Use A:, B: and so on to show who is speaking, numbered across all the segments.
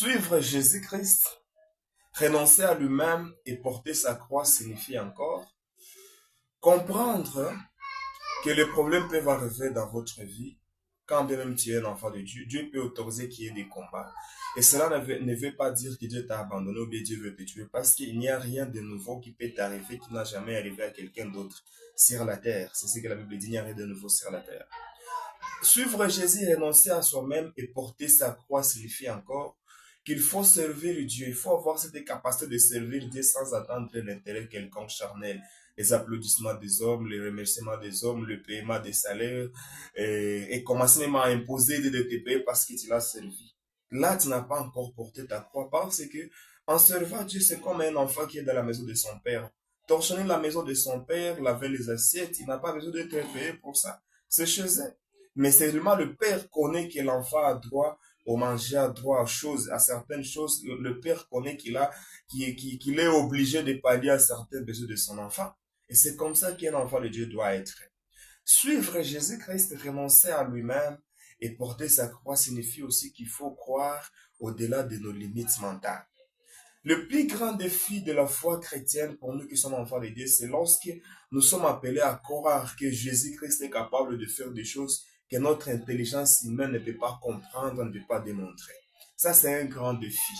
A: Suivre Jésus-Christ, renoncer à lui-même et porter sa croix signifie encore comprendre que les problèmes peuvent arriver dans votre vie. Quand bien même tu es un enfant de Dieu, Dieu peut autoriser qu'il y ait des combats. Et cela ne veut pas dire que Dieu t'a abandonné ou bien Dieu veut te tuer, parce qu'il n'y a rien de nouveau qui peut t'arriver qui n'a jamais arrivé à quelqu'un d'autre sur la terre. C'est ce que la Bible dit, il n'y a rien de nouveau sur la terre. Suivre Jésus, renoncer à soi-même et porter sa croix signifie encore qu'il faut servir Dieu. Il faut avoir cette capacité de servir Dieu sans attendre l'intérêt quelconque charnel. Les applaudissements des hommes, les remerciements des hommes, le paiement des salaires, et commencer même à imposer de te payer parce que tu l'as servi. Là, tu n'as pas encore porté ta croix parce que en servant Dieu, c'est comme un enfant qui est dans la maison de son père. Torchonner la maison de son père, laver les assiettes, il n'a pas besoin d'être payé pour ça. C'est chez eux. Mais seulement le père connaît que l'enfant a droit au manger, a droit à certaines choses. Le père connaît qu'il est obligé de pallier à certains besoins de son enfant. Et c'est comme ça qu'un enfant de Dieu doit être. Suivre Jésus-Christ, renoncer à lui-même et porter sa croix signifie aussi qu'il faut croire au-delà de nos limites mentales. Le plus grand défi de la foi chrétienne pour nous qui sommes enfants de Dieu, c'est lorsque nous sommes appelés à croire que Jésus-Christ est capable de faire des choses que notre intelligence humaine ne peut pas comprendre, ne peut pas démontrer. Ça, c'est un grand défi.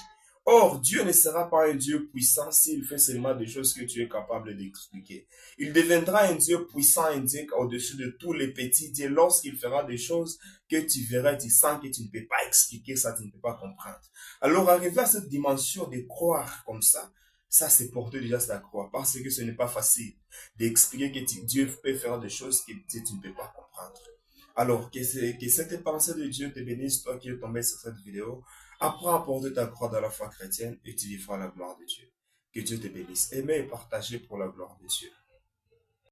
A: Or, Dieu ne sera pas un Dieu puissant s'il fait seulement des choses que tu es capable d'expliquer. Il deviendra un Dieu puissant, un Dieu au-dessus de tous les petits dieux lorsqu'il fera des choses que tu verras, tu sens que tu ne peux pas expliquer ça, tu ne peux pas comprendre. Alors, arriver à cette dimension de croire comme ça c'est porter déjà sa croix, parce que ce n'est pas facile d'expliquer que Dieu peut faire des choses que tu ne peux pas comprendre. Alors, que cette pensée de Dieu te bénisse, toi qui es tombé sur cette vidéo. Apprends à porter ta croix dans la foi chrétienne et tu vivras la gloire de Dieu. Que Dieu te bénisse. Aimez et partagez pour la gloire de Dieu.